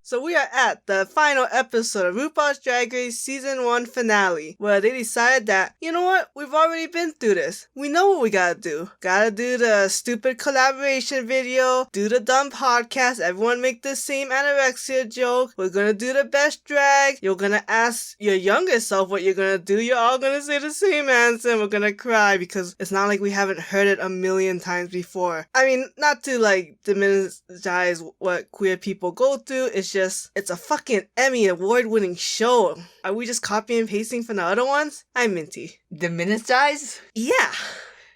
So we are at the final episode of RuPaul's Drag Race Season 1 finale, where they decided that, you know what, we've already been through this. We know what we gotta do. Gotta do the stupid collaboration video, do the dumb podcast, everyone make the same anorexia joke, we're gonna do the best drag, you're gonna ask your younger self what you're gonna do, you're all gonna say the same answer, and we're gonna cry because it's not like we haven't heard it a million times before. I mean, not to like diminish what queer people go through, it's a fucking Emmy award-winning show. Are we just copying and pasting from the other ones? I'm Minty. Diminish? Yeah.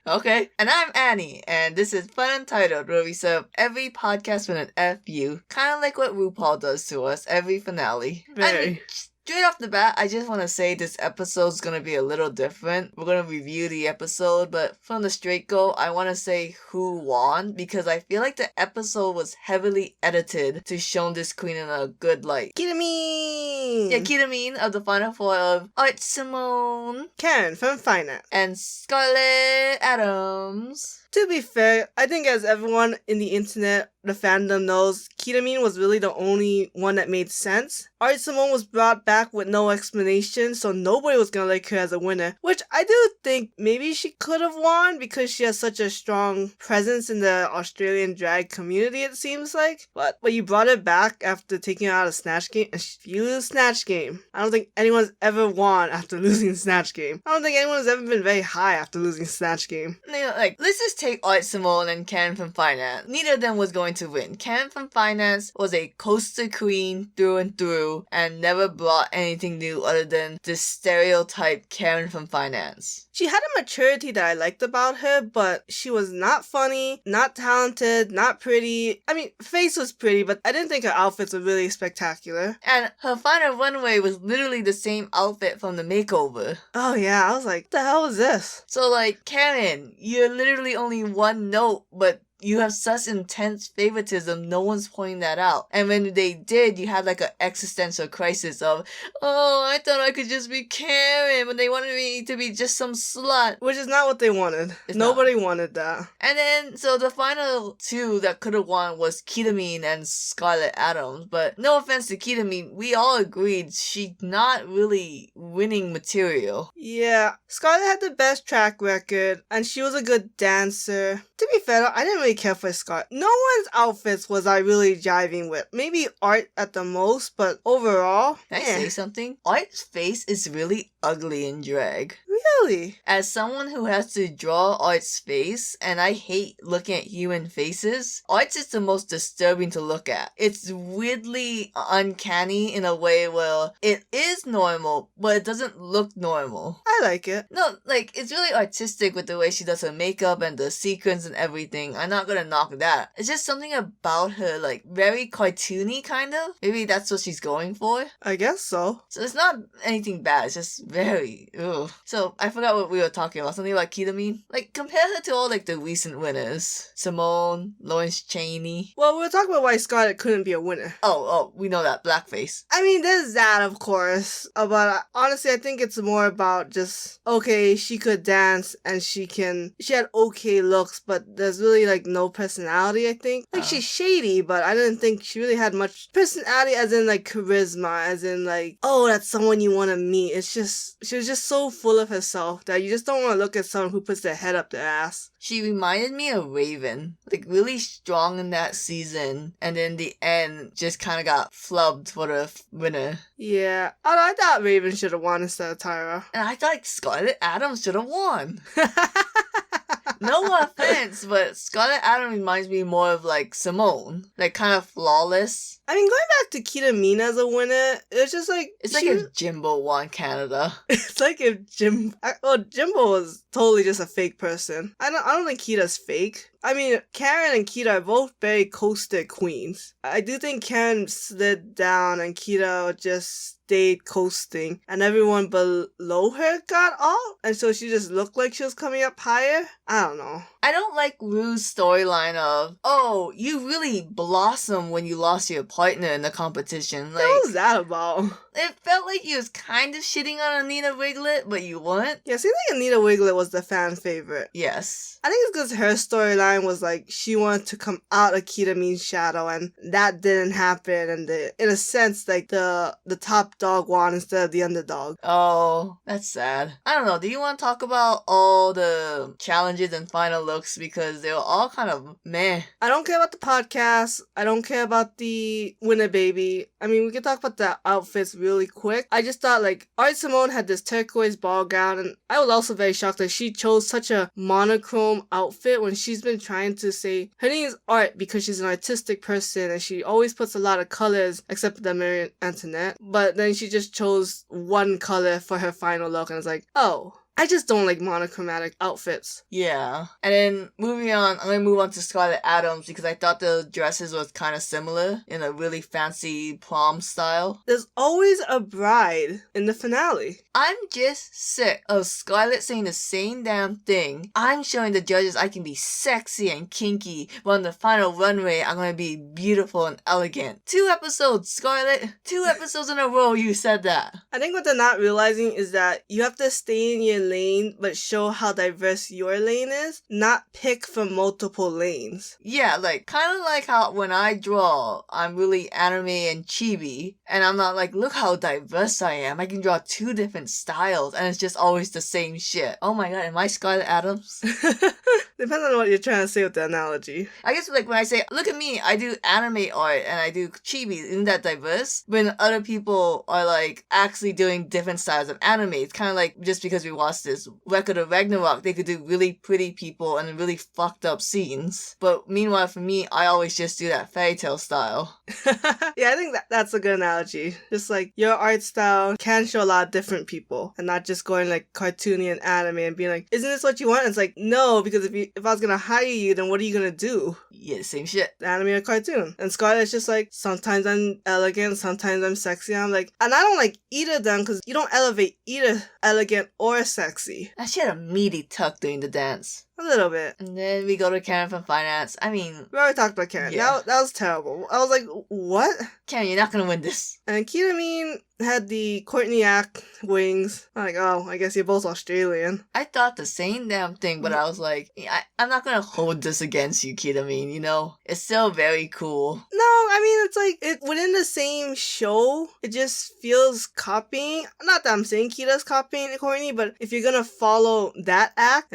Okay. And I'm Annie, and this is FunUntitled, where we serve every podcast with an FU, kind of like what RuPaul does to us every finale. Very. Straight off the bat, I just want to say this episode's going to be a little different. We're going to review the episode, but from the straight go, I want to say who won, because I feel like the episode was heavily edited to show this queen in a good light. Ketamine! Yeah, Ketamine of the Final Four of Art Simone, Karen from Finance, and Scarlett Adams. To be fair, I think as everyone in the internet, the fandom knows, Ketamine was really the only one that made sense. Art Simone was brought back with no explanation, so nobody was gonna like her as a winner. Which I do think maybe she could have won because she has such a strong presence in the Australian drag community, it seems like. But you brought it back after taking her out of Snatch Game, and you lose Snatch Game. I don't think anyone's ever won after losing Snatch Game. I don't think anyone's ever been very high after losing Snatch Game. Let's just take Art Simone and Karen from Finance. Neither of them was going to win. Karen from Finance was a coaster queen through and through and never brought anything new other than the stereotype Karen from Finance. She had a maturity that I liked about her, but she was not funny, not talented, not pretty. I mean, face was pretty, but I didn't think her outfits were really spectacular. And her final runway was literally the same outfit from the makeover. Oh yeah, I was like, what the hell is this? So Karen, you're literally only one note, but you have such intense favoritism, no one's pointing that out. And when they did, you had an existential crisis of, oh, I thought I could just be Karen, but they wanted me to be just some slut. Which is not what they wanted. Nobody wanted that. And then, so the final two that could have won was Ketamine and Scarlett Adams. But no offense to Ketamine, we all agreed she's not really winning material. Yeah, Scarlett had the best track record, and she was a good dancer. To be fair, I didn't really care for Scarlett. No one's outfits was I really jiving with. Maybe Art at the most, but overall, Can I say something? Art's face is really ugly in drag. Really? As someone who has to draw Art's face, and I hate looking at human faces, Art's is the most disturbing to look at. It's weirdly uncanny in a way where it is normal, but it doesn't look normal. I like it. No, it's really artistic with the way she does her makeup and the sequins and everything. I'm not gonna knock that. It's just something about her, very cartoony, kind of. Maybe that's what she's going for. I guess so. So it's not anything bad, it's just very, ugh. So I forgot what we were talking about. Something about Ketamine. Compare her to all, the recent winners. Simone, Lawrence Chaney. Well, we're talking about why Scarlett couldn't be a winner. Oh, we know that. Blackface. I mean, there's that, of course. But honestly, I think it's more about just, okay, she could dance and she had okay looks, but there's really, no personality, I think. She's shady, but I didn't think she really had much personality as in, charisma, as in, oh, that's someone you want to meet. It's just, she was just so full of herself that you just don't want to look at someone who puts their head up their ass. She reminded me of Raven. Really strong in that season, and in the end, just kind of got flubbed for the winner. Yeah, I thought Raven should have won instead of Tyra. And I thought Scarlett Adams should have won. No offense, but Scarlett Adams reminds me more of Simone. Kind of flawless. I mean, going back to Ketamine as a winner, it's just It's if Jimbo won Canada. It's if Jimbo was totally just a fake person. I don't think Kita's fake. I mean, Karen and Kita are both very coaster queens. I do think Karen slid down and Kita just stayed coasting, and everyone below her got off, and so she just looked like she was coming up higher. I don't know. I don't like Rue's storyline of, oh, you really blossom when you lost your partner in the competition. Like, What was that about? It felt like he was kind of shitting on Anita Wiglet, but you weren't. Yeah, seems like Anita Wiglet was the fan favorite. Yes. I think it's because her storyline was like she wanted to come out of Kitamin's shadow, and that didn't happen. And in a sense, like the top dog won instead of the underdog. Oh, that's sad. I don't know. Do you want to talk about all the challenges and final looks, because they were all kind of meh? I don't care about the podcast. I don't care about the Winner Baby. I mean, we can talk about the outfits really quick. I just thought like Art Simone had this turquoise ball gown, and I was also very shocked that she chose such a monochrome outfit when she's been trying to say her name is Art because she's an artistic person and she always puts a lot of colors except for the Marie Antoinette. But then she just chose one color for her final look, and it's like, oh, I just don't like monochromatic outfits. Yeah. And then moving on, I'm going to move on to Scarlett Adams because I thought the dresses was kind of similar in a really fancy prom style. There's always a bride in the finale. I'm just sick of Scarlett saying the same damn thing. I'm showing the judges I can be sexy and kinky, but on the final runway, I'm going to be beautiful and elegant. 2 episodes, Scarlett. 2 episodes in a row you said that. I think what they're not realizing is that you have to stay in your lane but show how diverse your lane is, not pick from multiple lanes. Yeah, like kind of like how when I draw, I'm really anime and chibi, and I'm not like, look how diverse I am. I can draw 2 different styles, and it's just always the same shit. Oh my god, am I Scarlett Adams? Depends on what you're trying to say with the analogy. I guess like when I say, look at me, I do anime art and I do chibi, isn't that diverse? When other people are like actually doing different styles of anime, it's kind of like just because we watched this Record of Ragnarok, they could do really pretty people and really fucked up scenes. But meanwhile, for me, I always just do that fairy tale style. Yeah, I think that's a good analogy. Just like your art style can show a lot of different people and not just going like cartoony and anime and being like, isn't this what you want? And it's like, no, because if I was gonna hire you, then what are you gonna do? Yeah, same shit. Anime or cartoon. And Scarlett's just like, sometimes I'm elegant, sometimes I'm sexy. I'm like, and I don't like either of them because you don't elevate either elegant or sexy. And she had a meaty tuck during the dance. A little bit. And then we go to Karen from finance. I mean, we already talked about Karen. Yeah. That was terrible. I was like, what? Karen, you're not gonna win this. And Kitamin had the Courtney Act wings. I'm like, oh, I guess you're both Australian. I thought the same damn thing, but I was like, I'm not gonna hold this against you, Kitamin, you know? It's still very cool. No, I mean, it's like, within the same show, it just feels copying. Not that I'm saying Kita's copying Courtney, but if you're gonna follow that act,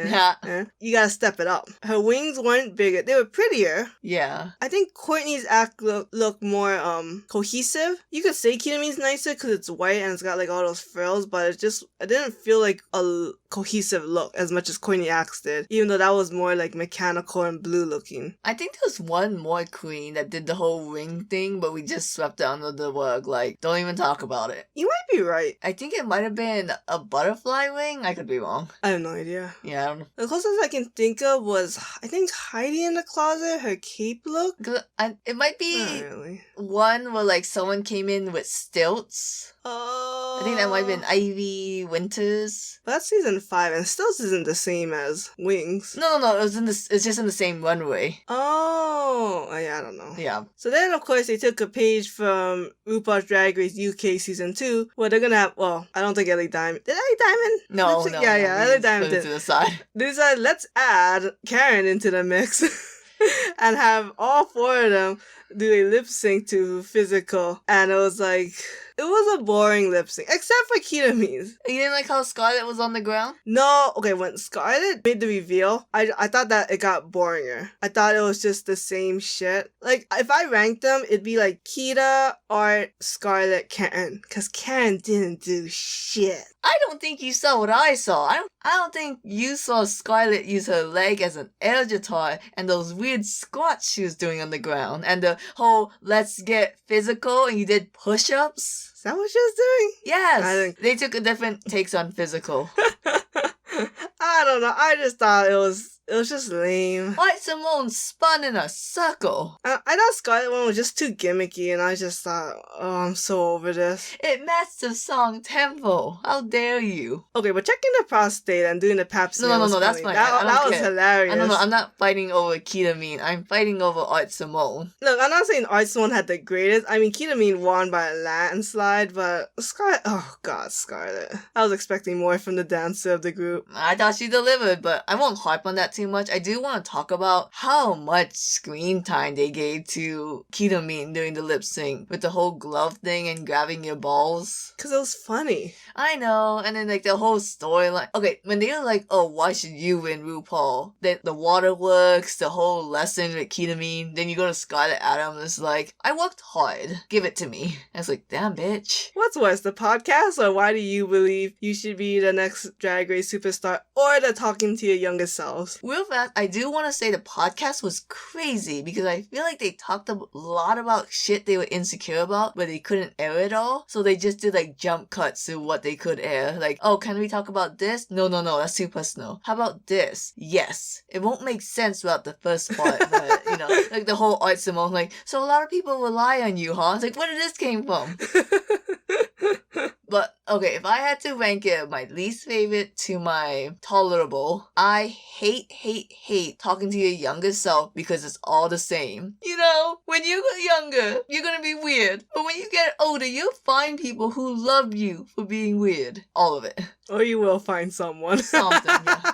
you gotta step it up. Her wings weren't bigger. They were prettier. Yeah. I think Courtney's act looked more cohesive. You could say Kitamin's nicer because it's white and it's got like all those frills, but it didn't feel like a cohesive look as much as Courtney Act's did, even though that was more like mechanical and blue looking. I think there was one more queen that did the whole ring thing, but we just swept it under the rug. Like, don't even talk about it. You might be right. I think it might have been a butterfly wing. I could be wrong. I have no idea. Yeah, I don't know. The closest I can think of was, I think, Heidi in the closet, her cape look. It might be Not really. one where like someone came in with stilts. Oh. I think that might have been Ivy Winters. But that's season 5, and Stilts isn't the same as Wings. No, it's just in the same runway. Oh, yeah, I don't know. Yeah. So then, of course, they took a page from RuPaul's Drag Race UK season 2, where they're gonna have, well, I don't think Ellie Diamond. Did Ellie Diamond? No. Ellie Diamond did. To the side. They decided, let's add Karen into the mix and have all 4 of them do a lip sync to Physical. And it was like, it was a boring lip sync, except for Kitamin's. You didn't like how Scarlett was on the ground? No, okay, when Scarlett made the reveal, I thought that it got boringer. I thought it was just the same shit. Like, if I ranked them, it'd be like Kita, Art, Scarlett, Karen. Because Karen didn't do shit. I don't think you saw what I saw. I don't think you saw Scarlett use her leg as an air guitar and those weird squats she was doing on the ground. And the whole let's get physical and you did push-ups. Is that what she was doing? Yes. They took a different takes on Physical. I don't know. I just thought it was It was just lame. White Simone spun in a circle. I thought Scarlet one was just too gimmicky, and I just thought, oh, I'm so over this. It matched the song tempo. How dare you? Okay, but checking the prostate and doing the pap smear was that's funny. fine. I That don't was care. hilarious. I'm not fighting over Ketamine. I'm fighting over Art Simone. Look, I'm not saying Art Simone had the greatest. I mean, Ketamine won by a landslide, but Scarlet, oh god, Scarlet. I was expecting more from the dancer of the group. I thought she delivered, but I won't harp on that too much. I do want to talk about how much screen time they gave to Ketamine during the lip sync with the whole glove thing and grabbing your balls. Cause it was funny. I know, and then like the whole storyline. Okay, when they were like, oh, why should you win RuPaul? The waterworks, the whole lesson with Ketamine. Then you go to Scarlett Adams, it's like, I worked hard. Give it to me. I was like, damn, bitch. What's worse, the podcast, or why do you believe you should be the next Drag Race superstar, or the talking to your younger selves? Real fast, I do want to say the podcast was crazy because I feel like they talked a lot about shit they were insecure about, but they couldn't air it all. So they just did like jump cuts to what they could air. Like, oh, can we talk about this? No, that's too personal. How about this? Yes. It won't make sense without the first part, but you know, like the whole Art Simone, like, so a lot of people rely on you, huh? It's like, where did this came from? But, okay, if I had to rank it my least favorite to my tolerable, I hate talking to your younger self because it's all the same. You know, when you get younger, you're gonna be weird. But when you get older, you'll find people who love you for being weird. All of it. Or you will find someone. Something, yeah.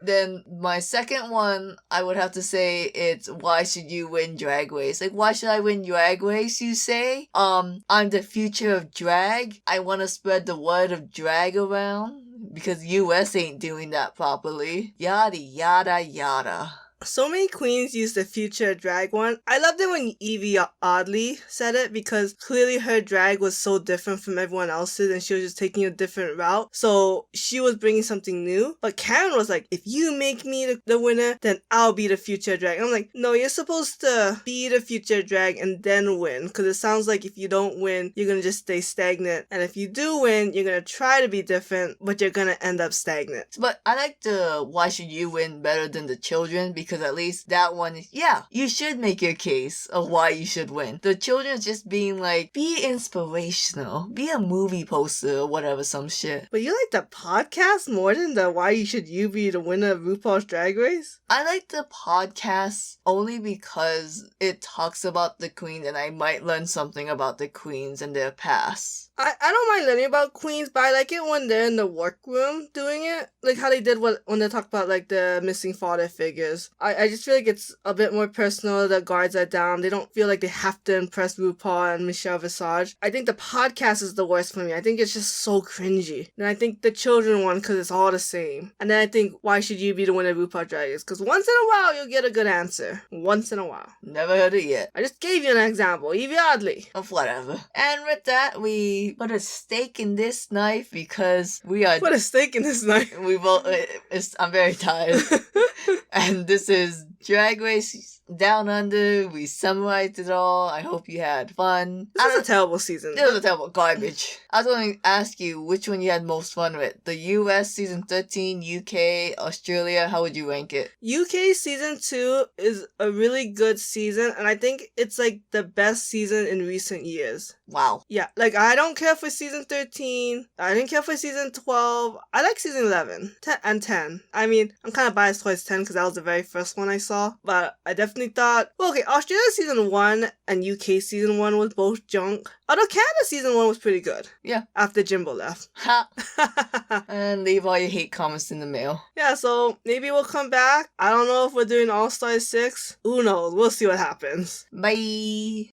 Then my second one, I would have to say it's why should you win Drag Race? Like, why should I win Drag Race, you say? I'm the future of drag. I want to spread the word of drag around because US ain't doing that properly. Yada, yada, yada. So many queens use the future drag one. I loved it when Evie Oddly said it because clearly her drag was so different from everyone else's and she was just taking a different route. So she was bringing something new. But Karen was like, if you make me the winner, then I'll be the future drag. I'm like, no, you're supposed to be the future drag and then win. Because it sounds like if you don't win, you're going to just stay stagnant. And if you do win, you're going to try to be different, but you're going to end up stagnant. But I like the why should you win better than the children because at least that one is, yeah, you should make your case of why you should win. The children is just being like, be inspirational, be a movie poster or whatever, some shit. But you like the podcast more than the why should you be the winner of RuPaul's Drag Race? I like the podcast only because it talks about the queens and I might learn something about the queens and their past. I don't mind learning about queens, but I like it when they're in the workroom doing it. Like how they did when they talk about like the missing father figures. I just feel like it's a bit more personal. The guards are down. They don't feel like they have to impress RuPaul and Michelle Visage. I think the podcast is the worst for me. I think it's just so cringy. And I think the children one because it's all the same. And then I think why should you be the winner of RuPaul Drag Race? Because once in a while you'll get a good answer. Once in a while. Never heard it yet. I just gave you an example. Evie Oddly. Of whatever. And with that, we put a stake in this knife because we are... Put a stake in this knife. We both... I'm very tired. And this is Drag Race Down Under. We summarized it all. I hope you had fun. This was a terrible season. It was a terrible garbage. I was going to ask you which one you had most fun with. The US season 13, UK, Australia. How would you rank it? UK season 2 is a really good season, and I think it's like the best season in recent years. Wow. Yeah, like I don't care for season 13. I didn't care for season 12. I like season 11 and 10. I mean, I'm kind of biased towards 10 because that was the very first one I saw, but I definitely thought, well, okay, Australia season 1 and UK season 1 was both junk. Although Canada season 1 was pretty good. Yeah. After Jimbo left. Ha! And leave all your hate comments in the mail. Yeah, so maybe we'll come back. I don't know if we're doing All-Star 6. Who knows? We'll see what happens. Bye!